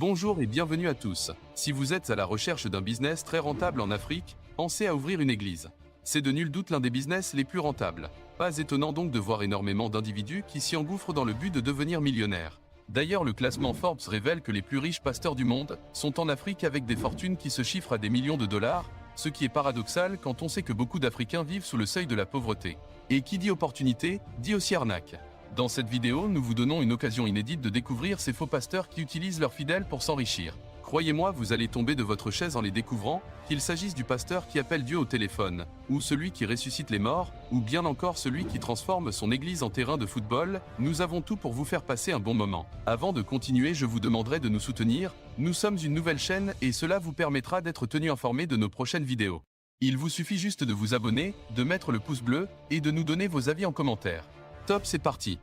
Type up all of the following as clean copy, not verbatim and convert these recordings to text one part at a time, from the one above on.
Bonjour et bienvenue à tous. Si vous êtes à la recherche d'un business très rentable en Afrique, pensez à ouvrir une église. C'est de nul doute l'un des business les plus rentables. Pas étonnant donc de voir énormément d'individus qui s'y engouffrent dans le but de devenir millionnaires. D'ailleurs, le classement Forbes révèle que les plus riches pasteurs du monde sont en Afrique avec des fortunes qui se chiffrent à des millions de dollars, ce qui est paradoxal quand on sait que beaucoup d'Africains vivent sous le seuil de la pauvreté. Et qui dit opportunité, dit aussi arnaque. Dans cette vidéo, nous vous donnons une occasion inédite de découvrir ces faux pasteurs qui utilisent leurs fidèles pour s'enrichir. Croyez-moi, vous allez tomber de votre chaise en les découvrant, qu'il s'agisse du pasteur qui appelle Dieu au téléphone, ou celui qui ressuscite les morts, ou bien encore celui qui transforme son église en terrain de football. Nous avons tout pour vous faire passer un bon moment. Avant de continuer, je vous demanderai de nous soutenir. Nous sommes une nouvelle chaîne et cela vous permettra d'être tenu informé de nos prochaines vidéos. Il vous suffit juste de vous abonner, de mettre le pouce bleu, et de nous donner vos avis en commentaire. Top, c'est parti!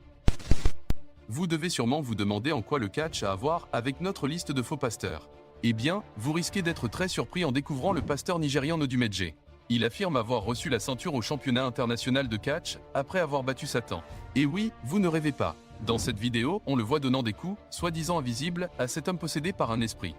Vous devez sûrement vous demander en quoi le catch a à voir avec notre liste de faux pasteurs. Eh bien, vous risquez d'être très surpris en découvrant le pasteur nigérian Odumedji. Il affirme avoir reçu la ceinture au championnat international de catch, après avoir battu Satan. Et oui, vous ne rêvez pas. Dans cette vidéo, on le voit donnant des coups, soi-disant invisibles, à cet homme possédé par un esprit.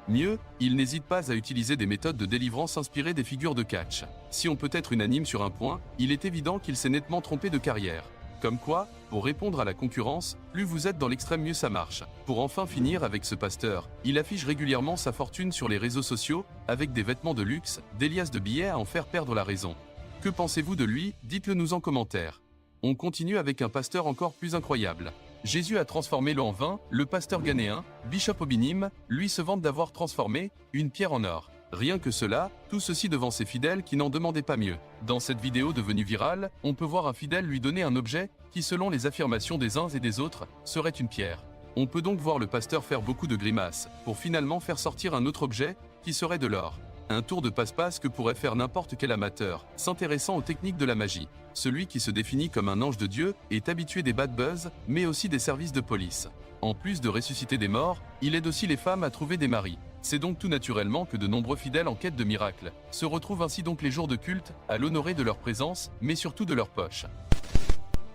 Mieux, il n'hésite pas à utiliser des méthodes de délivrance inspirées des figures de catch. Si on peut être unanime sur un point, il est évident qu'il s'est nettement trompé de carrière. Comme quoi, pour répondre à la concurrence, plus vous êtes dans l'extrême mieux ça marche. Pour enfin finir avec ce pasteur, il affiche régulièrement sa fortune sur les réseaux sociaux, avec des vêtements de luxe, des liasses de billets à en faire perdre la raison. Que pensez-vous de lui? Dites-le nous en commentaire. On continue avec un pasteur encore plus incroyable. Jésus a transformé l'eau en vin, le pasteur ghanéen, Bishop Obinim, lui se vante d'avoir transformé une pierre en or. Rien que cela, tout ceci devant ses fidèles qui n'en demandaient pas mieux. Dans cette vidéo devenue virale, on peut voir un fidèle lui donner un objet qui, selon les affirmations des uns et des autres, serait une pierre. On peut donc voir le pasteur faire beaucoup de grimaces, pour finalement faire sortir un autre objet, qui serait de l'or. Un tour de passe-passe que pourrait faire n'importe quel amateur, s'intéressant aux techniques de la magie. Celui qui se définit comme un ange de Dieu est habitué des bad buzz, mais aussi des services de police. En plus de ressusciter des morts, il aide aussi les femmes à trouver des maris. C'est donc tout naturellement que de nombreux fidèles en quête de miracles se retrouvent ainsi donc les jours de culte à l'honorer de leur présence, mais surtout de leur poche.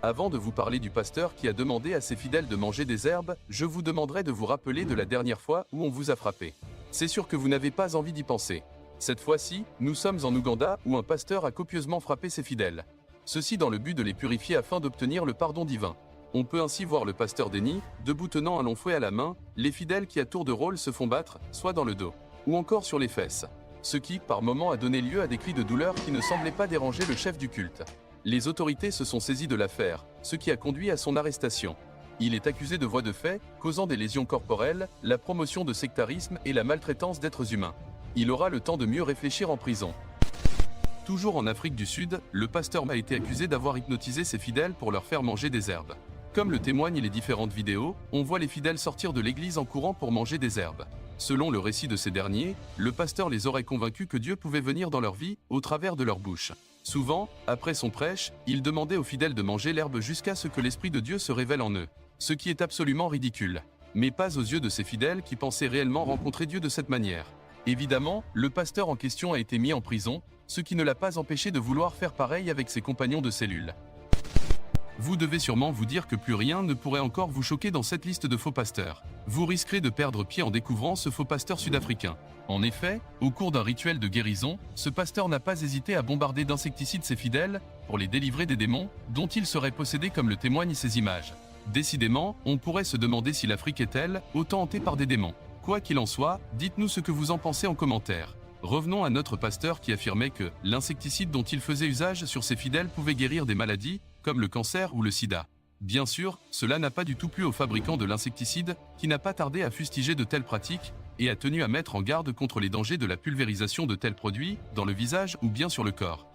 Avant de vous parler du pasteur qui a demandé à ses fidèles de manger des herbes, je vous demanderai de vous rappeler de la dernière fois où on vous a frappé. C'est sûr que vous n'avez pas envie d'y penser. Cette fois-ci, nous sommes en Ouganda où un pasteur a copieusement frappé ses fidèles. Ceci dans le but de les purifier afin d'obtenir le pardon divin. On peut ainsi voir le pasteur Denis, debout tenant un long fouet à la main, les fidèles qui à tour de rôle se font battre, soit dans le dos, ou encore sur les fesses. Ce qui, par moments, a donné lieu à des cris de douleur qui ne semblaient pas déranger le chef du culte. Les autorités se sont saisies de l'affaire, ce qui a conduit à son arrestation. Il est accusé de voies de fait, causant des lésions corporelles, la promotion de sectarisme et la maltraitance d'êtres humains. Il aura le temps de mieux réfléchir en prison. Toujours en Afrique du Sud, le pasteur a été accusé d'avoir hypnotisé ses fidèles pour leur faire manger des herbes. Comme le témoignent les différentes vidéos, on voit les fidèles sortir de l'église en courant pour manger des herbes. Selon le récit de ces derniers, le pasteur les aurait convaincus que Dieu pouvait venir dans leur vie, au travers de leur bouche. Souvent, après son prêche, il demandait aux fidèles de manger l'herbe jusqu'à ce que l'Esprit de Dieu se révèle en eux. Ce qui est absolument ridicule. Mais pas aux yeux de ces fidèles qui pensaient réellement rencontrer Dieu de cette manière. Évidemment, le pasteur en question a été mis en prison, ce qui ne l'a pas empêché de vouloir faire pareil avec ses compagnons de cellule. Vous devez sûrement vous dire que plus rien ne pourrait encore vous choquer dans cette liste de faux pasteurs. Vous risquerez de perdre pied en découvrant ce faux pasteur sud-africain. En effet, au cours d'un rituel de guérison, ce pasteur n'a pas hésité à bombarder d'insecticides ses fidèles pour les délivrer des démons dont il serait possédé comme le témoignent ces images. Décidément, on pourrait se demander si l'Afrique est-elle autant hantée par des démons. Quoi qu'il en soit, dites-nous ce que vous en pensez en commentaire. Revenons à notre pasteur qui affirmait que l'insecticide dont il faisait usage sur ses fidèles pouvait guérir des maladies, comme le cancer ou le sida. Bien sûr, cela n'a pas du tout plu au fabricant de l'insecticide, qui n'a pas tardé à fustiger de telles pratiques, et a tenu à mettre en garde contre les dangers de la pulvérisation de tels produits, dans le visage ou bien sur le corps.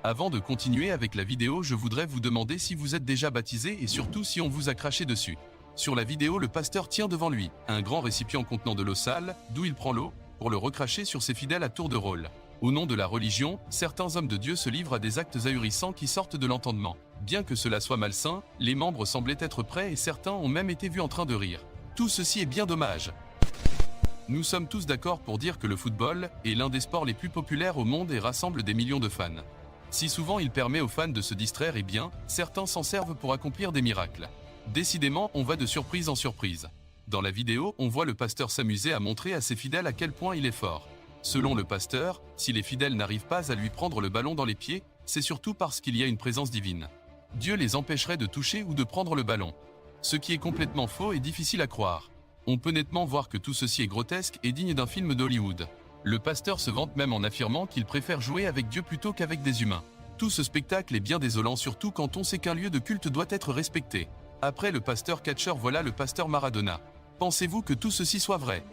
Avant de continuer avec la vidéo, je voudrais vous demander si vous êtes déjà baptisé et surtout si on vous a craché dessus. Sur la vidéo, le pasteur tient devant lui un grand récipient contenant de l'eau sale, d'où il prend l'eau, pour le recracher sur ses fidèles à tour de rôle. Au nom de la religion, certains hommes de Dieu se livrent à des actes ahurissants qui sortent de l'entendement. Bien que cela soit malsain, les membres semblaient être prêts et certains ont même été vus en train de rire. Tout ceci est bien dommage. Nous sommes tous d'accord pour dire que le football est l'un des sports les plus populaires au monde et rassemble des millions de fans. Si souvent il permet aux fans de se distraire, eh bien, certains s'en servent pour accomplir des miracles. Décidément, on va de surprise en surprise. Dans la vidéo, on voit le pasteur s'amuser à montrer à ses fidèles à quel point il est fort. Selon le pasteur, si les fidèles n'arrivent pas à lui prendre le ballon dans les pieds, c'est surtout parce qu'il y a une présence divine. Dieu les empêcherait de toucher ou de prendre le ballon. Ce qui est complètement faux et difficile à croire. On peut nettement voir que tout ceci est grotesque et digne d'un film d'Hollywood. Le pasteur se vante même en affirmant qu'il préfère jouer avec Dieu plutôt qu'avec des humains. Tout ce spectacle est bien désolant, surtout quand on sait qu'un lieu de culte doit être respecté. Après le pasteur catcheur, voilà le pasteur Maradona. Pensez-vous que tout ceci soit vrai?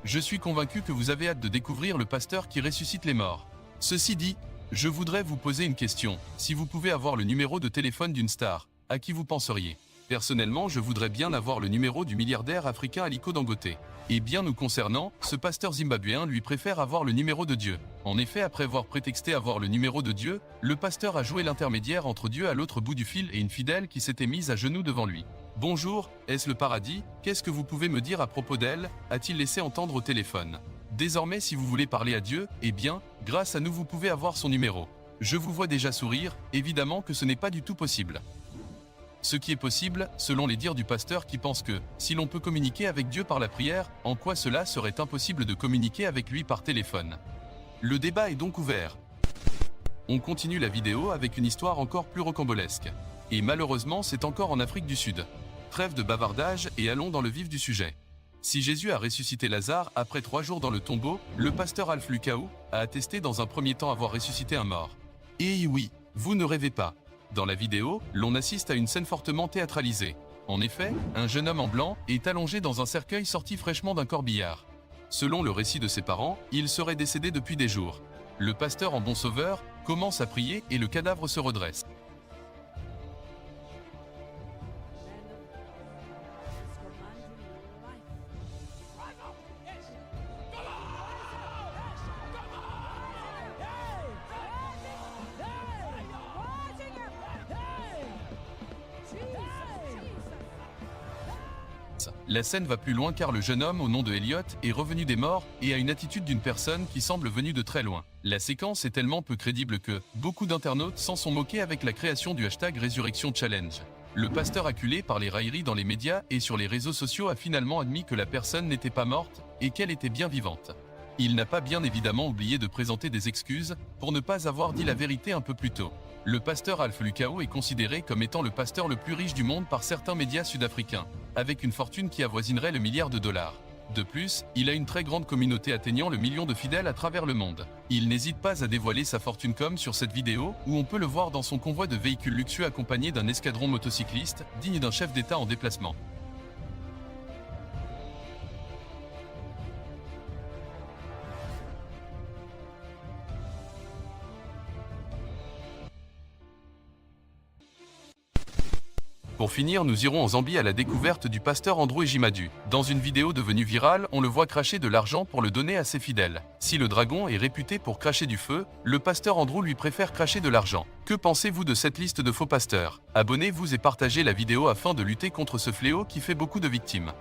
Je suis convaincu que vous avez hâte de découvrir le pasteur qui ressuscite les morts. Ceci dit, je voudrais vous poser une question. Si vous pouvez avoir le numéro de téléphone d'une star, à qui vous penseriez? Personnellement, je voudrais bien avoir le numéro du milliardaire africain Aliko Dangote. Et bien nous concernant, ce pasteur zimbabwéen lui préfère avoir le numéro de Dieu. En effet, après avoir prétexté avoir le numéro de Dieu, le pasteur a joué l'intermédiaire entre Dieu à l'autre bout du fil et une fidèle qui s'était mise à genoux devant lui. Bonjour, est-ce le paradis? Qu'est-ce que vous pouvez me dire à propos d'elle? A-t-il laissé entendre au téléphone? Désormais, si vous voulez parler à Dieu, eh bien, grâce à nous vous pouvez avoir son numéro. Je vous vois déjà sourire, évidemment que ce n'est pas du tout possible. Ce qui est possible, selon les dires du pasteur qui pense que, si l'on peut communiquer avec Dieu par la prière, en quoi cela serait impossible de communiquer avec lui par téléphone? Le débat est donc ouvert. On continue la vidéo avec une histoire encore plus rocambolesque. Et malheureusement, c'est encore en Afrique du Sud. Trêve de bavardage et allons dans le vif du sujet. Si Jésus a ressuscité Lazare après 3 jours dans le tombeau, le pasteur Alf Lukao a attesté dans un premier temps avoir ressuscité un mort. Et oui, vous ne rêvez pas. Dans la vidéo, l'on assiste à une scène fortement théâtralisée. En effet, un jeune homme en blanc est allongé dans un cercueil sorti fraîchement d'un corbillard. Selon le récit de ses parents, il serait décédé depuis des jours. Le pasteur en bon sauveur commence à prier et le cadavre se redresse. La scène va plus loin car le jeune homme au nom de Elliot est revenu des morts et a une attitude d'une personne qui semble venue de très loin. La séquence est tellement peu crédible que beaucoup d'internautes s'en sont moqués avec la création du hashtag Résurrection Challenge. Le pasteur acculé par les railleries dans les médias et sur les réseaux sociaux a finalement admis que la personne n'était pas morte et qu'elle était bien vivante. Il n'a pas bien évidemment oublié de présenter des excuses pour ne pas avoir dit la vérité un peu plus tôt. Le pasteur Alf Lukao est considéré comme étant le pasteur le plus riche du monde par certains médias sud-africains, avec une fortune qui avoisinerait le milliard de dollars. De plus, il a une très grande communauté atteignant le million de fidèles à travers le monde. Il n'hésite pas à dévoiler sa fortune comme sur cette vidéo, où on peut le voir dans son convoi de véhicules luxueux accompagné d'un escadron motocycliste, digne d'un chef d'État en déplacement. Pour finir, nous irons en Zambie à la découverte du pasteur Andrew Ejimadu. Dans une vidéo devenue virale, on le voit cracher de l'argent pour le donner à ses fidèles. Si le dragon est réputé pour cracher du feu, le pasteur Andrew lui préfère cracher de l'argent. Que pensez-vous de cette liste de faux pasteurs? Abonnez-vous et partagez la vidéo afin de lutter contre ce fléau qui fait beaucoup de victimes.